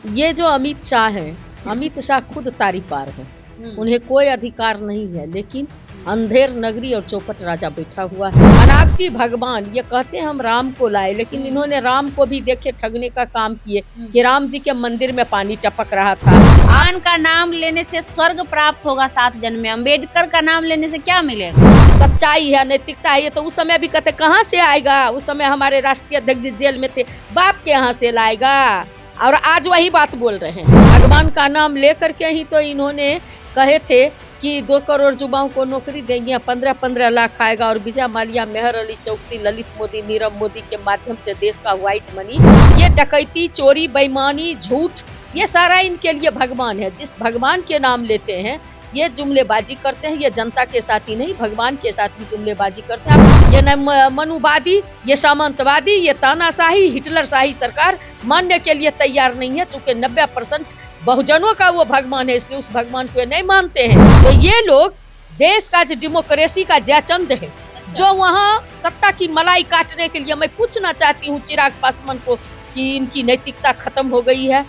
ये जो अमित शाह हैं, अमित शाह खुद तारी पार हैं। उन्हें कोई अधिकार नहीं है, लेकिन अंधेर नगरी और चौपट राजा बैठा हुआ है। बनावटी भगवान ये कहते हैं हम राम को लाए, लेकिन इन्होंने राम को भी देखे ठगने का काम किए कि राम जी के मंदिर में पानी टपक रहा था। भगवान का नाम लेने से स्वर्ग प्राप्त होगा 7 जन्म में, अम्बेडकर का नाम लेने से क्या मिलेगा? सच्चाई है, नैतिकता है। ये तो उस समय भी कहते कहाँ से आएगा, उस समय हमारे राष्ट्रीय अध्यक्ष जेल में थे, बाप के यहाँ से लाएगा। और आज वही बात बोल रहे हैं। भगवान का नाम लेकर के ही तो इन्होंने कहे थे कि 2 करोड़ युवाओं को नौकरी देंगे, 15-15 लाख आएगा और विजय माल्या, मेहर अली चौकसी, ललित मोदी, नीरव मोदी के माध्यम से देश का व्हाइट मनी, ये डकैती, चोरी, बेईमानी, झूठ, ये सारा इनके लिए भगवान है। जिस भगवान के नाम लेते हैं ये जुमलेबाजी करते हैं। ये जनता के साथ ही नहीं, भगवान के साथ भी जुमलेबाजी करते हैं। ये न मनुवादी, ये सामंतवादी, ये तानाशाही, हिटलरशाही सरकार मानने के लिए तैयार नहीं है। चूंकि 90% बहुजनों का वो भगवान है, इसलिए उस भगवान को नहीं मानते हैं। तो ये लोग देश का जो डेमोक्रेसी का जयचंद है, जो वहाँ सत्ता की मलाई काटने के लिए, मैं पूछना चाहती हूँ चिराग पासवान को कि इनकी नैतिकता खत्म हो गई है।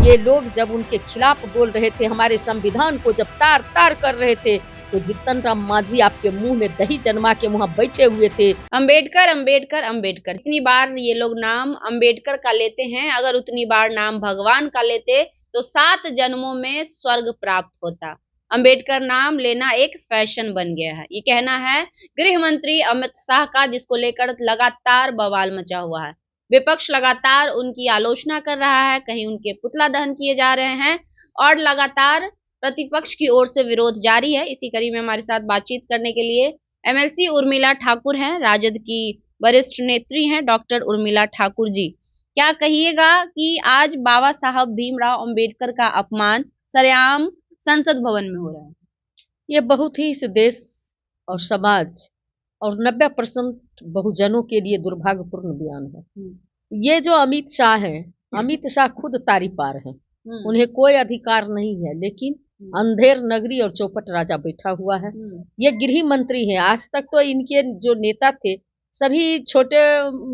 ये लोग जब उनके खिलाफ बोल रहे थे, हमारे संविधान को जब तार तार कर रहे थे, तो जीतन राम मांझी आपके मुंह में दही जन्मा के वहाँ बैठे हुए थे। अम्बेडकर अम्बेडकर अम्बेडकर, इतनी बार ये लोग नाम अम्बेडकर का लेते हैं, अगर उतनी बार नाम भगवान का लेते तो 7 जन्मों में स्वर्ग प्राप्त होता। अम्बेडकर नाम लेना एक फैशन बन गया है, ये कहना है गृह मंत्री अमित शाह का, जिसको लेकर लगातार बवाल मचा हुआ है। विपक्ष लगातार उनकी आलोचना कर रहा है, कहीं उनके पुतला दहन किए जा रहे हैं और लगातार प्रतिपक्ष की ओर से विरोध जारी है। इसी कड़ी में हमारे साथ बातचीत करने के लिए एमएलसी उर्मिला ठाकुर हैं, राजद की वरिष्ठ नेत्री हैं डॉक्टर उर्मिला ठाकुर जी। क्या कहिएगा कि आज बाबा साहब भीमराव अंबेडकर का अपमान सरेआम संसद भवन में हो रहा है? ये बहुत ही इस देश और समाज और 90% बहुजनों के लिए दुर्भाग्यपूर्ण बयान है। ये जो अमित शाह हैं, अमित शाह खुद तारी पार हैं। उन्हें कोई अधिकार नहीं है, लेकिन अंधेर नगरी और चौपट राजा बैठा हुआ है। ये गृह मंत्री हैं। आज तक तो इनके जो नेता थे सभी छोटे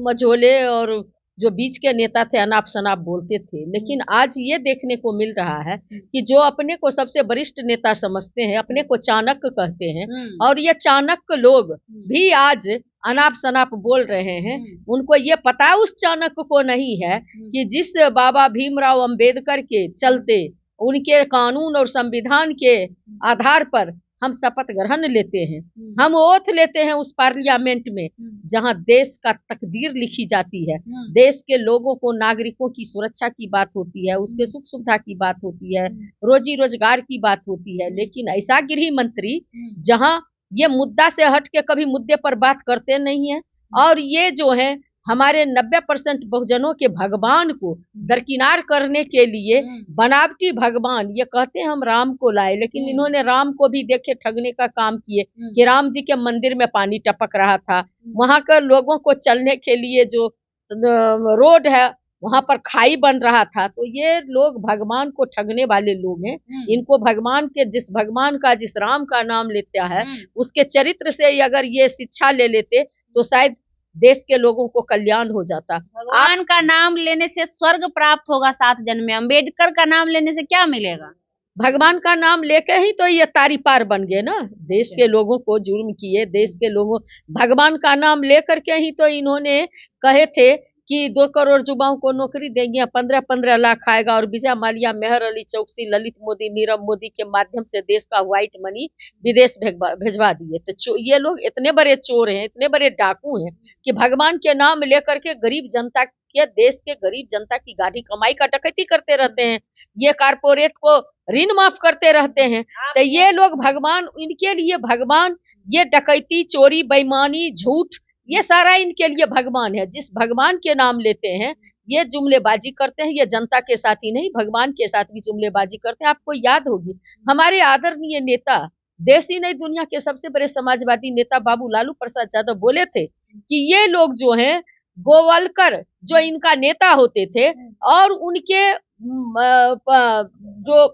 मझोले और जो बीच के नेता थे अनाप शनाप बोलते थे, लेकिन आज ये देखने को मिल रहा है कि जो अपने को सबसे वरिष्ठ नेता समझते हैं, अपने को चाणक्य कहते हैं, और ये चाणक्य लोग भी आज अनाप शनाप बोल रहे हैं। उनको ये पता उस चाणक्य को नहीं है कि जिस बाबा भीमराव अंबेडकर के चलते, उनके कानून और संविधान के आधार पर हम शपथ ग्रहण लेते हैं, हम ओथ लेते हैं उस पार्लियामेंट में जहां देश का तकदीर लिखी जाती है, देश के लोगों को, नागरिकों की सुरक्षा की बात होती है, उसके सुख सुविधा की बात होती है, रोजी रोजगार की बात होती है। लेकिन ऐसा गृह मंत्री जहां ये मुद्दा से हट के कभी मुद्दे पर बात करते नहीं है, और ये जो है हमारे 90% बहुजनों के भगवान को दरकिनार करने के लिए बनावटी भगवान, ये कहते हैं हम राम को लाए, लेकिन इन्होंने राम को भी देखे ठगने का काम किए कि राम जी के मंदिर में पानी टपक रहा था, वहां के लोगों को चलने के लिए जो रोड है वहां पर खाई बन रहा था। तो ये लोग भगवान को ठगने वाले लोग हैं। इनको भगवान के, जिस भगवान का, जिस राम का नाम लेता है, उसके चरित्र से अगर ये शिक्षा ले लेते तो शायद देश के लोगों को कल्याण हो जाता। भगवान का नाम लेने से स्वर्ग प्राप्त होगा 7 जन्म में, अम्बेडकर का नाम लेने से क्या मिलेगा? भगवान का नाम लेके ही तो ये तारी पार बन गए ना, देश के लोगों को जुर्म किए, देश के लोगों, भगवान का नाम लेकर के ही तो इन्होंने कहे थे कि 2 करोड़ युवाओं को नौकरी देंगे, 15-15 लाख आएगा और विजय माल्या, मेहर अली चौकसी, ललित मोदी, नीरव मोदी के माध्यम से देश का व्हाइट मनी विदेश भेजवा दिए। तो ये लोग इतने बड़े चोर हैं, इतने बड़े डाकू हैं कि भगवान के नाम लेकर के गरीब जनता के, देश के गरीब जनता की गाढ़ी कमाई का डकैती करते रहते हैं। ये कारपोरेट को ऋण माफ करते रहते हैं। तो ये लोग भगवान, इनके लिए भगवान ये डकैती, चोरी, बेईमानी, झूठ, ये सारा इनके लिए भगवान है। जिस भगवान के नाम लेते हैं ये जुमलेबाजी करते हैं। ये जनता के साथ ही नहीं, भगवान के साथ भी जुमलेबाजी करते हैं। आपको याद होगी हमारे आदरणीय नेता, देश ही नहीं दुनिया के सबसे बड़े समाजवादी नेता बाबू लालू प्रसाद यादव बोले थे कि ये लोग जो हैं गोवलकर जो इनका नेता होते थे, और उनके जो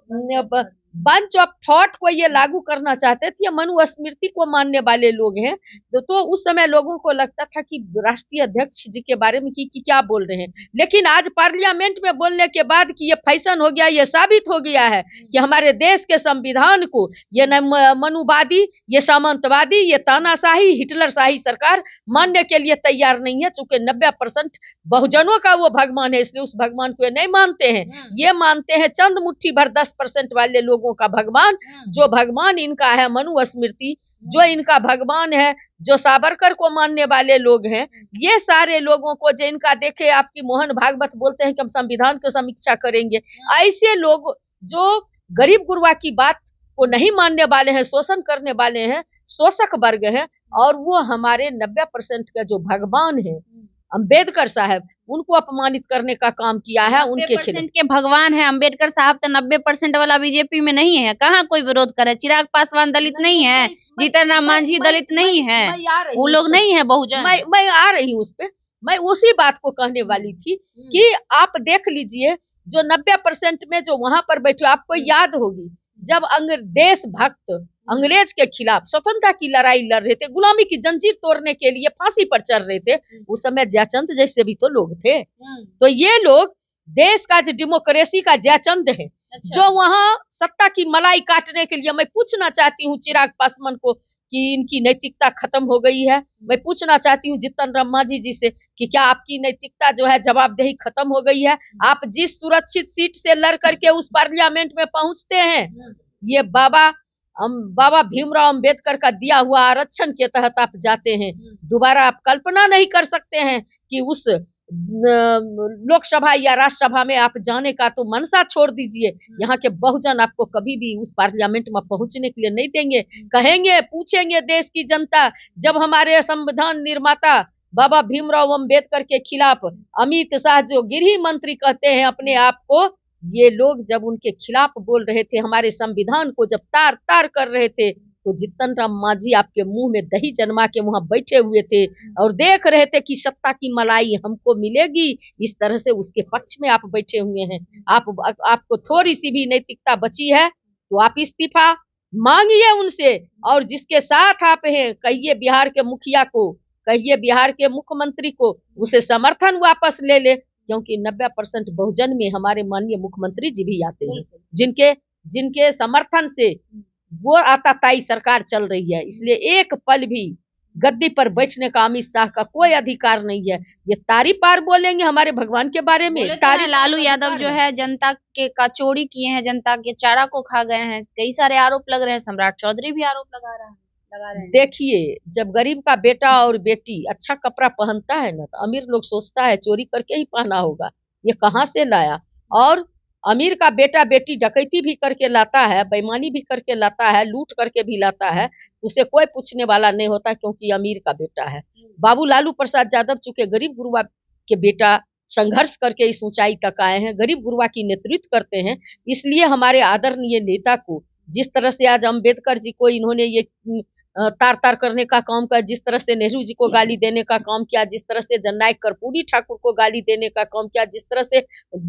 बंच ऑफ थॉट को ये लागू करना चाहते थे, मनुस्मृति को मानने वाले लोग हैं, तो उस समय लोगों को लगता था कि राष्ट्रीय अध्यक्ष जी के बारे में कि क्या बोल रहे हैं। लेकिन आज पार्लियामेंट में बोलने के बाद कि ये फैशन हो गया, ये साबित हो गया है कि हमारे देश के संविधान को ये मनुवादी, ये सामंतवादी, ये तानाशाही, हिटलरशाही सरकार मानने के लिए तैयार नहीं है। चूंकि 90% बहुजनों का वो भगवान है, इसलिए उस भगवान को ये नहीं मानते हैं। ये मानते हैं चंद मुट्ठी भर 10% वाले लोगों का भगवान। जो भगवान इनका है मनुस्मृति, जो इनका भगवान है, जो सावरकर को मानने वाले लोग हैं, ये सारे लोगों को जो इनका देखे, आपकी मोहन भागवत बोलते हैं कि हम संविधान की समीक्षा करेंगे, ऐसे लोग जो गरीब गुरबा की बात को नहीं मानने वाले हैं, शोषण करने वाले हैं, शोषक वर्ग है, और वो हमारे 90% का जो भगवान है अंबेडकर साहब, उनको अपमानित करने का काम किया है। उनके 90% के भगवान है अंबेडकर साहब, तो 90% वाला बीजेपी में नहीं है। कहाँ कोई विरोध करे? चिराग पासवान दलित नहीं है, जीतन राम मांझी दलित नहीं है, वो लोग नहीं है बहुजन। मैं आ रही हूँ उस पे। मैं उसी बात को कहने वाली थी कि आप देख लीजिए, जो 90% में जो वहां पर बैठे, आपको याद होगी जब देशभक्त अंग्रेज के खिलाफ स्वतंत्रता की लड़ाई लड़ रहे थे, गुलामी की जंजीर तोड़ने के लिए फांसी पर चढ़ रहे थे, उस समय जयचंद जैसे भी तो लोग थे। तो ये लोग देश का जो डेमोक्रेसी का जयचंद है, जो वहां सत्ता की मलाई काटने के लिए, मैं पूछना चाहती हूँ चिराग पासवान को कि इनकी नैतिकता खत्म हो गई है। मैं पूछना चाहती हूँ जीतन राम मांझी जी से कि क्या आपकी नैतिकता जो है, जवाबदेही खत्म हो गई है? आप जिस सुरक्षित सीट से लड़ करके उस पार्लियामेंट में पहुंचते हैं, ये बाबा भीमराव अंबेडकर का दिया हुआ आरक्षण के तहत आप जाते हैं। दोबारा आप कल्पना नहीं कर सकते हैं कि उस लोकसभा या राज्यसभा में आप जाने का तो मनसा छोड़ दीजिए, यहाँ के बहुजन आपको कभी भी उस पार्लियामेंट में पहुंचने के लिए नहीं देंगे। कहेंगे, पूछेंगे देश की जनता, जब हमारे संविधान निर्माता बाबा भीमराव अंबेडकर के खिलाफ अमित शाह जो गृह मंत्री कहते हैं अपने आप को, ये लोग जब उनके खिलाफ बोल रहे थे, हमारे संविधान को जब तार तार कर रहे थे, तो जीतन राम मांझी आपके मुंह में दही जन्मा के वहां बैठे हुए थे और देख रहे थे कि सत्ता की मलाई हमको मिलेगी। इस तरह से उसके पक्ष में आप बैठे हुए हैं। आपको थोड़ी सी भी नैतिकता बची है तो आप इस्तीफा मांगिए उनसे, और जिसके साथ आप हैं, कहिए बिहार के मुखिया को, कहिए बिहार के मुख्यमंत्री को, उसे समर्थन वापस ले ले, क्योंकि 90% बहुजन में हमारे माननीय मुख्यमंत्री जी भी आते हैं, जिनके समर्थन से वो आताताई सरकार चल रही है। इसलिए एक पल भी गद्दी पर बैठने का अमित शाह का कोई अधिकार नहीं है। ये तारी पार बोलेंगे हमारे भगवान के बारे में। लालू यादव जो है जनता के का चोरी किए हैं, जनता के चारा को खा गए हैं, कई सारे आरोप लग रहे हैं। सम्राट चौधरी भी आरोप लगा रहे हैं। देखिए, जब गरीब का बेटा और बेटी अच्छा कपड़ा पहनता है ना, तो अमीर लोग सोचता है चोरी करके ही पहना होगा, ये कहाँ से लाया। और अमीर का बेटा बेटी डकैती भी करके लाता है, बेईमानी भी करके लाता है, लूट करके भी लाता है, उसे कोई पूछने वाला नहीं होता, क्योंकि अमीर का बेटा है। बाबू लालू प्रसाद यादव चूंकि गरीब गुरबा के बेटा संघर्ष करके इस ऊंचाई तक आए हैं, गरीब गुरबा की नेतृत्व करते हैं, इसलिए हमारे आदरणीय नेता को जिस तरह से आज अम्बेडकर जी को इन्होंने ये तार तार करने का काम किया, जिस तरह से नेहरू जी को गाली देने का काम किया, जिस तरह से जननायक कर्पूरी ठाकुर को गाली देने का काम किया, जिस तरह से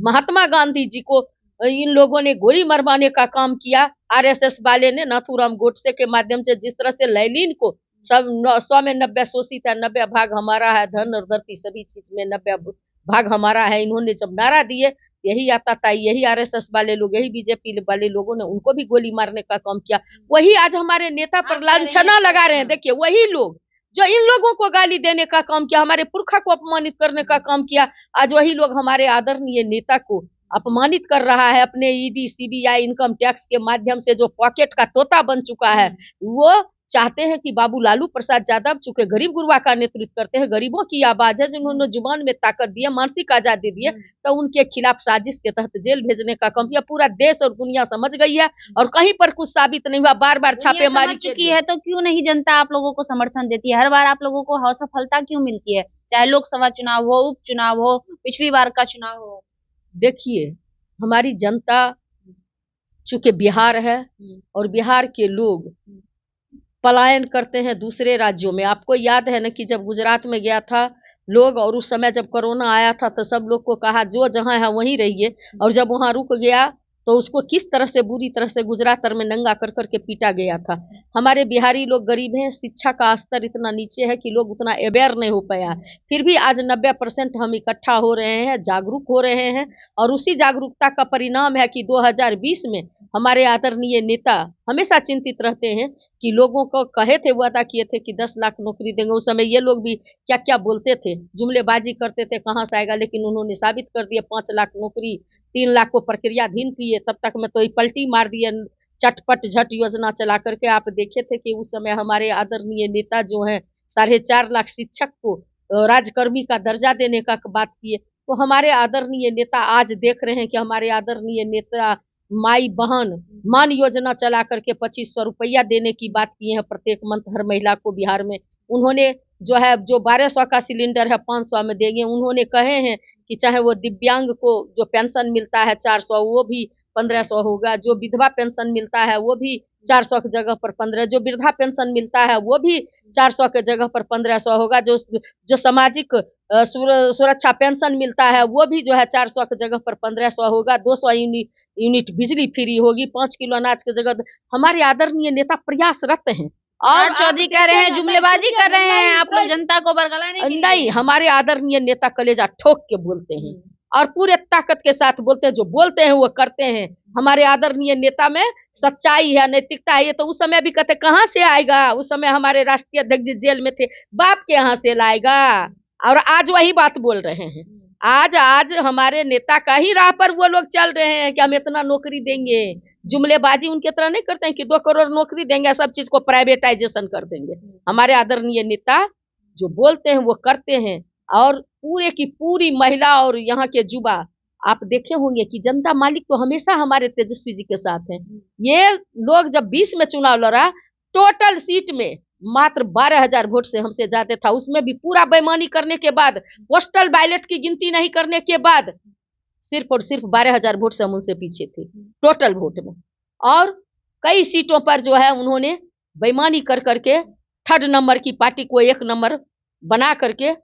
महात्मा गांधी जी को इन लोगों ने गोली मरवाने का काम किया, आरएसएस वाले ने नाथूराम गोडसे के माध्यम से, जिस तरह से लैलीन को सब 100 में 90 शोषित है, 90 भाग हमारा है, धन और धरती सभी चीज में 90 भाग हमारा है, इन्होंने जब नारा दिए, यही आताताई, यही आरएसएस वाले लोग, यही बीजेपी वाले लोगों ने उनको भी गोली मारने का काम किया। वही आज हमारे नेता पर लांछना लगा रहे हैं। देखिए, वही लोग जो इन लोगों को गाली देने का काम किया, हमारे पुरखा को अपमानित करने का काम किया, आज वही लोग हमारे आदरणीय नेता को अपमानित कर रहा है। अपने ईडी, सीबीआई, इनकम टैक्स के माध्यम से जो पॉकेट का तोता बन चुका है, वो चाहते हैं कि बाबू लालू प्रसाद यादव चूंकि गरीब गुरबा का नेतृत्व करते हैं, गरीबों की आवाज है, जिन्होंने जुबान में ताकत दी है, मानसिक आजादी दी है, तो उनके खिलाफ साजिश के तहत जेल भेजने का काम किया। पूरा देश और दुनिया समझ गई है और कहीं पर कुछ साबित नहीं हुआ। बार बार छापेमारी चुकी है, तो क्यों नहीं जनता आप लोगों को समर्थन देती है? हर बार आप लोगों को असफलता क्यों मिलती है? चाहे लोकसभा चुनाव हो, उपचुनाव हो, पिछली बार का चुनाव हो। देखिए, हमारी जनता चूंकि बिहार है और बिहार के लोग पलायन करते हैं दूसरे राज्यों में। आपको याद है ना कि जब गुजरात में गया था लोग, और उस समय जब कोरोना आया था तो सब लोग को कहा जो जहां है वहीं रहिए, और जब वहां रुक गया तो उसको किस तरह से बुरी तरह से गुजरात में नंगा कर करके पीटा गया था। हमारे बिहारी लोग गरीब हैं, शिक्षा का स्तर इतना नीचे है कि लोग उतना अवेयर नहीं हो पाया, फिर भी आज 90% हम इकट्ठा हो रहे हैं, जागरूक हो रहे हैं। और उसी जागरूकता का परिणाम है कि 2020 में हमारे आदरणीय नेता हमेशा चिंतित रहते हैं कि लोगों को कहे थे, वादा किए थे कि 10 लाख नौकरी देंगे। उस समय ये लोग भी क्या क्या बोलते थे, जुमलेबाजी करते थे, कहाँ से आएगा, लेकिन उन्होंने साबित कर दिया 5 लाख नौकरी, 3 लाख को प्रक्रियाधीन किए, तब तक में तो ये पलटी मार दिए चटपट झट योजना चला करके। आप देखे थे कि उस समय हमारे आदरणीय नेता जो हैं 4.5 लाख शिक्षक को राजकर्मी का दर्जा देने का बात किए। तो हमारे आदरणीय नेता आज देख रहे हैं कि हमारे आदरणीय नेता माई बहन मान योजना चला करके 2500 रुपया देने की बात की है प्रत्येक मंथ हर महिला को बिहार में। उन्होंने जो है जो 1200 का सिलेंडर है 500 में देंगे। उन्होंने कहे हैं कि चाहे वो दिव्यांग को जो पेंशन मिलता है 400 वो भी 1500 होगा, जो विधवा पेंशन मिलता है वो भी 400 की जगह पर 15, जो वृद्धा पेंशन मिलता है वो भी 400 के जगह पर 1500 होगा, जो सामाजिक सुरक्षा पेंशन मिलता है वो भी जो है 400 की जगह पर 1500 होगा, 200 यूनिट बिजली फ्री होगी, 5 किलो अनाज की जगह। हमारे आदरणीय नेता प्रयासरत हैं। और चौधरी कह रहे हैं जुमलेबाजी कर रहे हैं, आप लोग जनता को बरगलाने के लिए। नहीं, हमारे आदरणीय नेता कलेजा ठोक के बोलते हैं और पूरे ताकत के साथ बोलते हैं, जो बोलते हैं वो करते हैं। हमारे आदरणीय नेता में सच्चाई है, नैतिकता है। ये तो उस समय भी कहते कहाँ से आएगा, उस समय हमारे राष्ट्रीय अध्यक्ष जेल में थे, बाप के यहाँ से लाएगा। और आज वही बात बोल रहे हैं। आज हमारे नेता का ही राह पर वो लोग चल रहे हैं कि हम इतना नौकरी देंगे। जुमलेबाजी उनके तरह नहीं करते हैं कि 2 करोड़ नौकरी देंगे, सब चीज को प्राइवेटाइजेशन कर देंगे। हमारे आदरणीय नेता जो बोलते हैं वो करते हैं। और पूरे की पूरी महिला और यहाँ के युवा आप देखे होंगे कि जनता मालिक तो हमेशा हमारे तेजस्वी जी के साथ हैं। ये लोग जब 20 में चुनाव लड़ा, टोटल सीट में मात्र 12,000 वोट से हमसे ज्यादा था। उसमें भी पूरा बेईमानी करने के बाद, पोस्टल बैलेट की गिनती नहीं करने के बाद सिर्फ और सिर्फ 12,000 वोट से हम उनसे पीछे थे टोटल वोट में। और कई सीटों पर जो है उन्होंने बेईमानी कर करके 3rd नंबर की पार्टी को 1 नंबर बना करके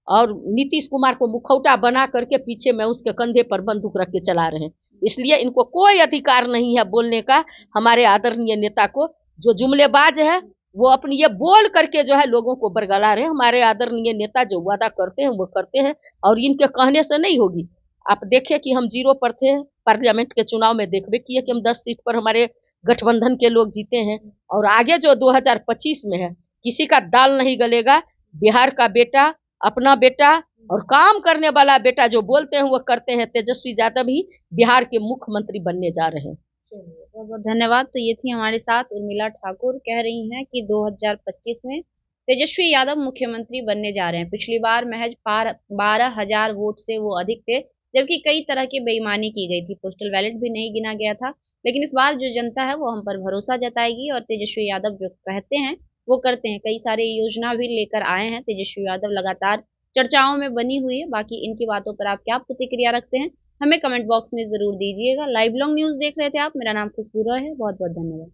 और नीतीश कुमार को मुखौटा बना करके पीछे में उसके कंधे पर बंदूक रख के चला रहे हैं। इसलिए इनको कोई अधिकार नहीं है बोलने का। हमारे आदरणीय नेता को जो जुमलेबाज है वो अपनी ये बोल करके जो है लोगों को बरगला रहे हैं। हमारे आदरणीय नेता जो वादा करते हैं वो करते हैं और इनके कहने से नहीं होगी। आप देखें कि हम 0 पर थे, पार्लियामेंट के चुनाव में देखबे किए कि हम 10 सीट पर हमारे गठबंधन के लोग जीते हैं। और आगे जो 2025 में है, किसी का दाल नहीं गलेगा। बिहार का बेटा, अपना बेटा और काम करने वाला बेटा जो बोलते हैं वो करते हैं। तेजस्वी यादव ही बिहार के मुख्यमंत्री बनने जा रहे हैं। बहुत बहुत धन्यवाद। तो ये थी हमारे साथ उर्मिला ठाकुर, कह रही हैं कि 2025 में तेजस्वी यादव मुख्यमंत्री बनने जा रहे हैं। पिछली बार महज 12,000 वोट से वो अधिक थे, जबकि कई तरह की बेईमानी की गई थी, पोस्टल बैलेट भी नहीं गिना गया था। लेकिन इस बार जो जनता है वो हम पर भरोसा जताएगी और तेजस्वी यादव जो कहते हैं वो करते हैं। कई सारे योजना भी लेकर आए हैं तेजस्वी यादव, लगातार चर्चाओं में बनी हुई है। बाकी इनकी बातों पर आप क्या प्रतिक्रिया रखते हैं हमें कमेंट बॉक्स में जरूर दीजिएगा। लाइव लॉन्ग न्यूज देख रहे थे आप, मेरा नाम खुशबू रॉय है। बहुत बहुत धन्यवाद।